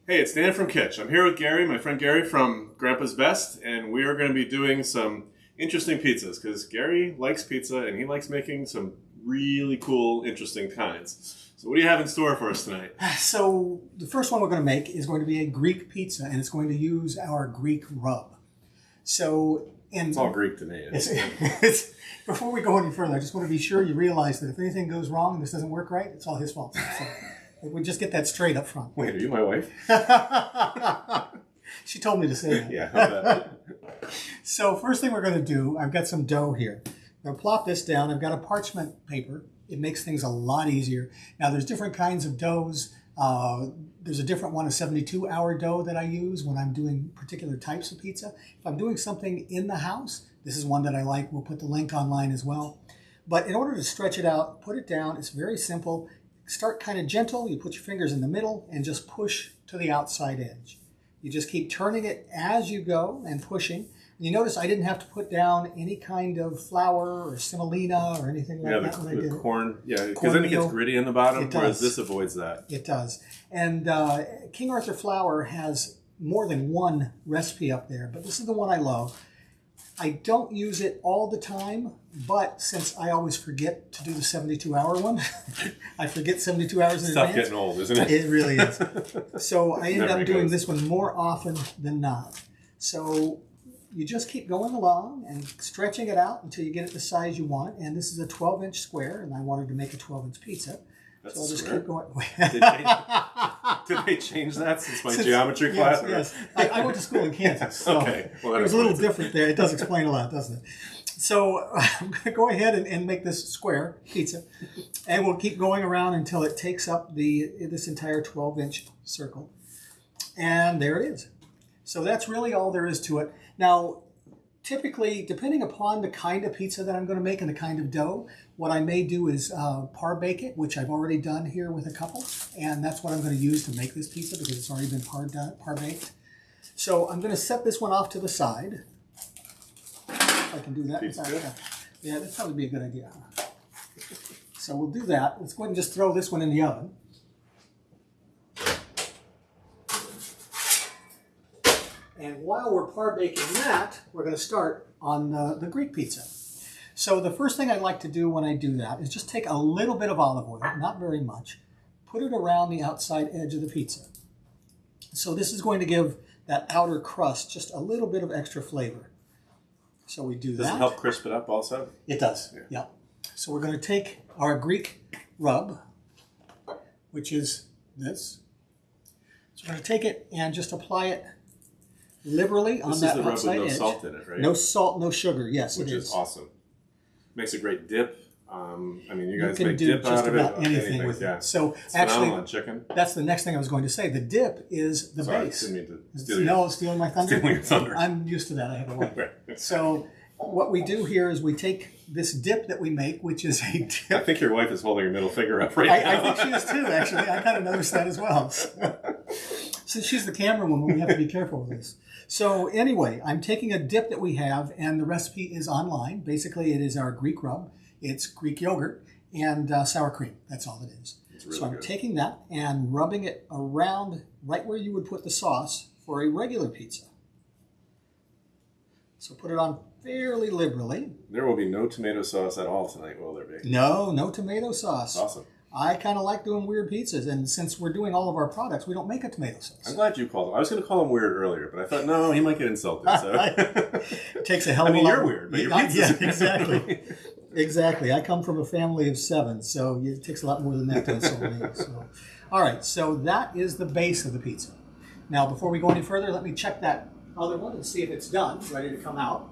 Hey, it's Dan from Kitch. I'm here with Gary, my friend Gary from Grandpa's Best, and we are going to be doing some interesting pizzas because Gary likes pizza and he likes making some really cool, interesting kinds. So what do you have in store for us tonight? So the first one we're going to make is going to be a Greek pizza, and it's going to use our Greek rub. It's all Greek to me. Before we go any further, I just want to be sure you realize that if anything goes wrong and this doesn't work right, it's all his fault. So we just get that straight up front. Wait, are you my wife? She told me to say that. Yeah, I bet. So first thing we're going to do, I've got some dough here. I'm going to plop this down. I've got a parchment paper. It makes things a lot easier. Now there's different kinds of doughs. There's a different one, a 72-hour dough that I use when I'm doing particular types of pizza. If I'm doing something in the house, this is one that I like. We'll put the link online as well. But in order to stretch it out, put it down. It's very simple. Start kind of gentle. You put your fingers in the middle and just push to the outside edge. You just keep turning it as you go and pushing. And you notice I didn't have to put down any kind of flour or semolina or anything like that when I did corn. Yeah, because then it gets gritty in the bottom, whereas this avoids that. It does. And King Arthur flour has more than one recipe up there, but this is the one I love. I don't use it all the time, but since I always forget to do the 72-hour one, I forget 72 hours in advance. It's getting old, isn't it? It really is. So I end up doing this one more often than not. So you just keep going along and stretching it out until you get it the size you want. And this is a 12-inch square, and I wanted to make a 12-inch pizza. That's so I'll just square? keep going. Did they change that since my geometry class? Yes. I went to school in Kansas, so okay. Well, it was a little different there. It does explain a lot, doesn't it? So I'm going to go ahead and make this square pizza, and we'll keep going around until it takes up this entire 12-inch circle. And there it is. So that's really all there is to it. Now, typically, depending upon the kind of pizza that I'm going to make and the kind of dough, what I may do is par bake it, which I've already done here with a couple. And that's what I'm going to use to make this pizza because it's already been par baked. So I'm going to set this one off to the side. If I can do that. Yeah, that'd probably be a good idea. So we'll do that. Let's go ahead and just throw this one in the oven. And while we're par baking that, we're going to start on the Greek pizza. So the first thing I like to do when I do that is just take a little bit of olive oil, not very much, put it around the outside edge of the pizza. So this is going to give that outer crust just a little bit of extra flavor. So we do that. Does it help crisp it up also? It does, yeah. So we're going to take our Greek rub, which is this. So we're going to take it and just apply it liberally on that outside edge. This is the rub with no salt in it, right? No salt, no sugar. Yes, which is awesome. Makes a great dip. I mean, you guys can make do dip just out of about it. Anything with it. So it's actually, on chicken. That's the next thing I was going to say. The dip is the base. I didn't mean to steal stealing my thunder. Stealing your thunder. I'm used to that. I have a wife. So what we do here is we take this dip that we make, which is a dip. I think your wife is holding her middle finger up right now. I think she is too. Actually, I kind of noticed that as well. Since she's the camerawoman, we have to be careful with this. So anyway, I'm taking a dip that we have, and the recipe is online. Basically, it is our Greek rub. It's Greek yogurt and sour cream. That's all it is. Really so I'm good. taking that and rubbing it around right where you would put the sauce for a regular pizza. So put it on fairly liberally. There will be no tomato sauce at all tonight, will there be? No tomato sauce. Awesome. I kind of like doing weird pizzas, and since we're doing all of our products, we don't make a tomato sauce. I'm glad you called him. I was going to call him weird earlier, but I thought, no, he might get insulted. So. It takes a hell of a lot. You're weird, but your pizza's yeah, exactly. Exactly. I come from a family of 7, so it takes a lot more than that to insult me. So. All right, so that is the base of the pizza. Now, before we go any further, let me check that other one and see if it's done, ready to come out.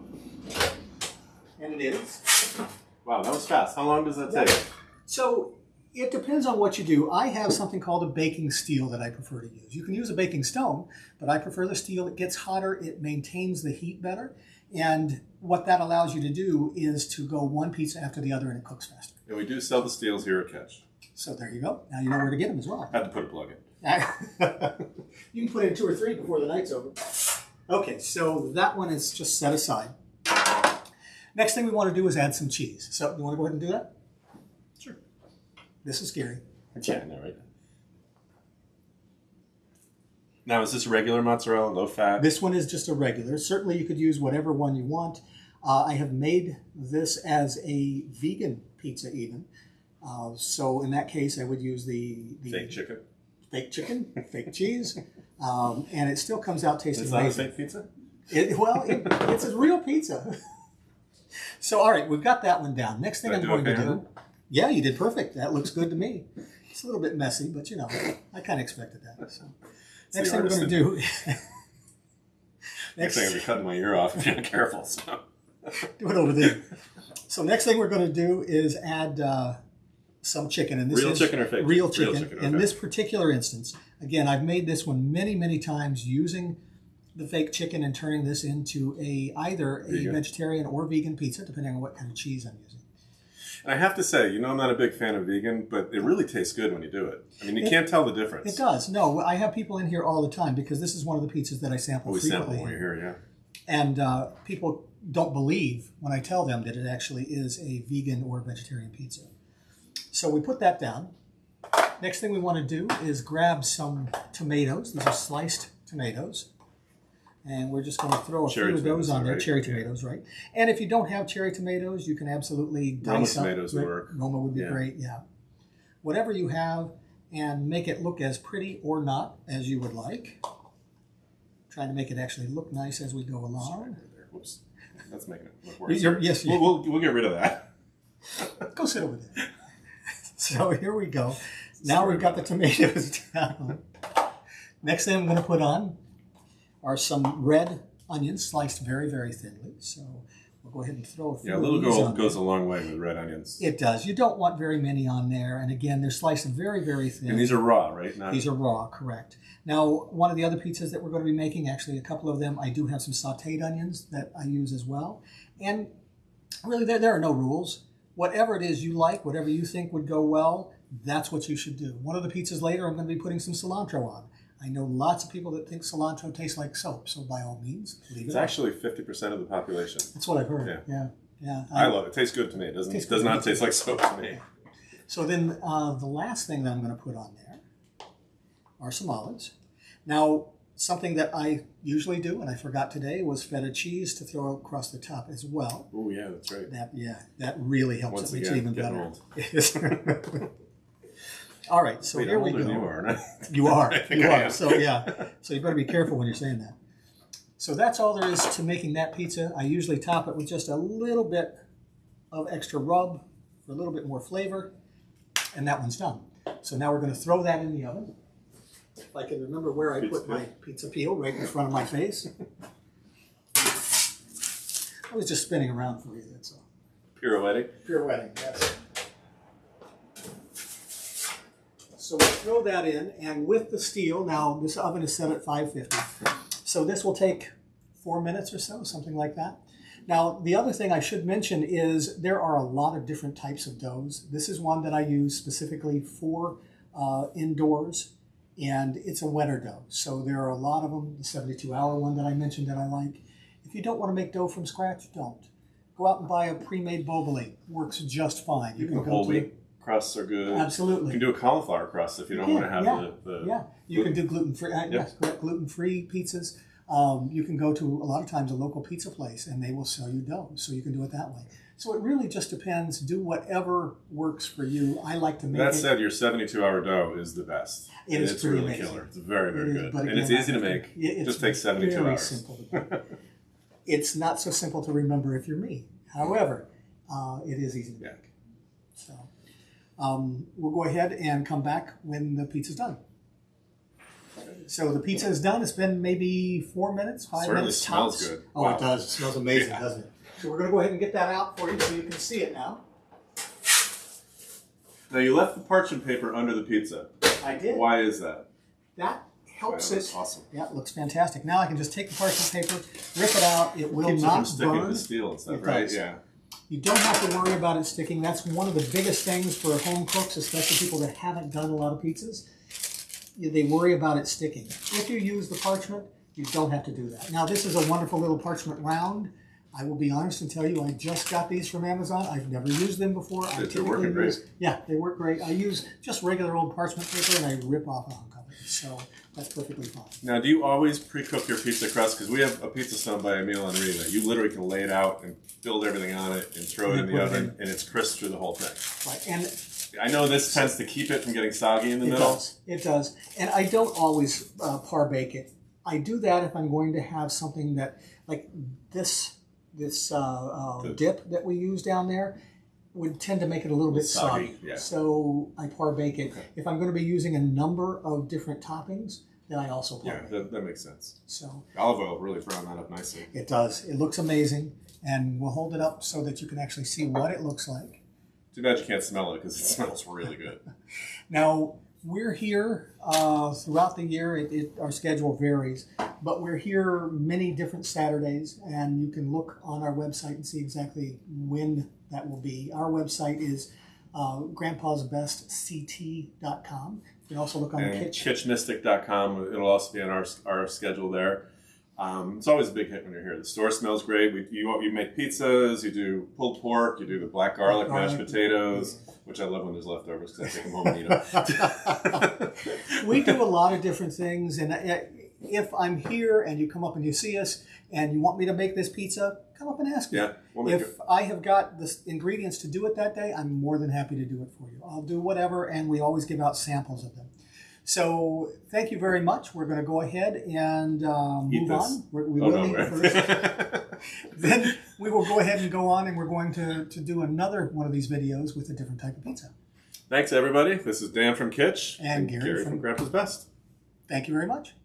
And it is. Wow, that was fast. How long does that take? So it depends on what you do. I have something called a baking steel that I prefer to use. You can use a baking stone, but I prefer the steel. It gets hotter. It maintains the heat better. And what that allows you to do is to go one pizza after the other, and it cooks faster. And we do sell the steels here at Kitch. So there you go. Now you know where to get them as well. I had to put a plug in. You can put in 2 or 3 before the night's over. Okay, so that one is just set aside. Next thing we want to do is add some cheese. So you want to go ahead and do that? Sure. This is scary. Yeah, I know, right? Now, is this regular mozzarella, low fat? This one is just a regular. Certainly you could use whatever one you want. I have made this as a vegan pizza even. So in that case, I would use the fake chicken. Fake chicken, fake cheese. And it still comes out tasting amazing. It's not a fake pizza? It's a real pizza. So, all right, we've got that one down. Next thing I'm going to do. Yeah, you did perfect. That looks good to me. It's a little bit messy, but you know, I kind of expected that. So, next thing we're going to do. Next thing I'm going to be cutting my ear off if you're not careful. So. Do it over there. So, next thing we're going to do is add some chicken. And this real is chicken or fake? Real chicken. Real chicken, okay. In this particular instance, again, I've made this one many, many times using the fake chicken and turning this into either a vegetarian or vegan pizza, depending on what kind of cheese I'm using. And I have to say, I'm not a big fan of vegan, but it really tastes good when you do it. I mean, you can't tell the difference. It does. No, I have people in here all the time because this is one of the pizzas that I sample frequently. We sample when you're here, yeah. And people don't believe when I tell them that it actually is a vegan or vegetarian pizza. So we put that down. Next thing we want to do is grab some tomatoes. These are sliced tomatoes. And we're just going to throw a few of those on there. Right? Cherry tomatoes, right? And if you don't have cherry tomatoes, you can absolutely dice up. Roma tomatoes would work. Roma would be great, yeah. Whatever you have, and make it look as pretty or not as you would like. Trying to make it actually look nice as we go along. Whoops. That's making it look worse. Yes, we'll get rid of that. Go sit over there. So here we go. Now we've got the tomatoes down. Next thing I'm going to put on are some red onions sliced very, very thinly. So we'll go ahead and throw a few of these on. Yeah, a little goes a long way with red onions. It does. You don't want very many on there. And again, they're sliced very, very thin. And these are raw, right? These are raw, correct. Now, one of the other pizzas that we're going to be making, actually a couple of them, I do have some sauteed onions that I use as well. And really, there are no rules. Whatever it is you like, whatever you think would go well, that's what you should do. One of the pizzas later, I'm going to be putting some cilantro on. I know lots of people that think cilantro tastes like soap, so by all means, leave it. It's actually 50% of the population. That's what I've heard. Yeah. I love it. It tastes good to me. It does not taste like soap to me. So then the last thing that I'm going to put on there are some olives. Now, something that I usually do, and I forgot today, was feta cheese to throw across the top as well. Oh, yeah, that's right. That really helps. Once it makes again, it even better. All right, so here we go. You are, right? You are. You are. So you better be careful when you're saying that. So that's all there is to making that pizza. I usually top it with just a little bit of extra rub for a little bit more flavor, and that one's done. So now we're going to throw that in the oven. If I can remember where I put my pizza peel, right in front of my face. I was just spinning around for you, that's all. Pirouetting? Pirouetting, yes. So we'll throw that in, and with the steel, now this oven is set at 550, so this will take 4 minutes or so, something like that. Now, the other thing I should mention is there are a lot of different types of doughs. This is one that I use specifically for indoors, and it's a wetter dough. So there are a lot of them. The 72-hour one that I mentioned that I like. If you don't want to make dough from scratch, don't. Go out and buy a pre-made boboli. Works just fine. You can whole wheat crusts are good. Absolutely. You can do a cauliflower crust if you don't want to have the yeah. You can do gluten-free. Yes, correct. Gluten-free pizzas. You can go to a lot of times a local pizza place and they will sell you dough, so you can do it that way. So it really just depends. Do whatever works for you. I like to make That said, your 72-hour dough is the best. It's really amazing. Killer. It's very, very good. But again, and it's easy to make. It just takes 72 hours. Simple. It's not so simple to remember if you're me. However, it is easy to make. So we'll go ahead and come back when the pizza's done. So the pizza is done. It's been maybe 4 minutes, 5 minutes tops. Smells good. Oh, wow. It does. It smells amazing, doesn't it? So we're going to go ahead and get that out for you so you can see it now. Now, you left the parchment paper under the pizza. I did. Why is that? That helps it. Awesome. Yeah, it looks fantastic. Now I can just take the parchment paper, rip it out. It will keeps not it from sticking burn. to the steel and stuff, right? Yeah. You don't have to worry about it sticking. That's one of the biggest things for home cooks, especially people that haven't done a lot of pizzas. They worry about it sticking. If you use the parchment, you don't have to do that. Now, this is a wonderful little parchment round. I will be honest and tell you, I just got these from Amazon. I've never used them before. They're working great. Yeah, they work great. I use just regular old parchment paper and I rip off a hunk of it. So that's perfectly fine. Now, do you always pre-cook your pizza crust? Because we have a pizza stone by Emile Henry that you literally can lay it out and build everything on it and throw it in the oven, and it's crisp through the whole thing. Right, and I know this tends to keep it from getting soggy in the middle. It does. And I don't always par bake it. I do that if I'm going to have something that, like this dip that we use down there, would tend to make it a little bit soggy. Yeah. So I par bake it. Okay. If I'm going to be using a number of different toppings, then I also par bake. Yeah, that makes sense. So olive oil really brown that up nicely. It does. It looks amazing, and we'll hold it up so that you can actually see what it looks like. Too bad you can't smell it because it smells really good. Now, we're here throughout the year. Our schedule varies, but we're here many different Saturdays, and you can look on our website and see exactly when that will be. Our website is grandpasbestct.com. You can also look on Kitch. Kitchmistick.com. It'll also be on our schedule there. It's always a big hit when you're here. The store smells great. You make pizzas, you do pulled pork, you do the black garlic mashed potatoes, which I love when there's leftovers because I take them home and eat them. We do a lot of different things, and if I'm here and you come up and you see us and you want me to make this pizza, come up and ask me. Yeah, we'll make it. I have got the ingredients to do it that day, I'm more than happy to do it for you. I'll do whatever, and we always give out samples of them. So thank you very much. We're going to go ahead and move on. We will eat first. Then we will go ahead and go on, and we're going to do another one of these videos with a different type of pizza. Thanks, everybody. This is Dan from Kitch. And Gary from Grandpa's Best. Thank you very much.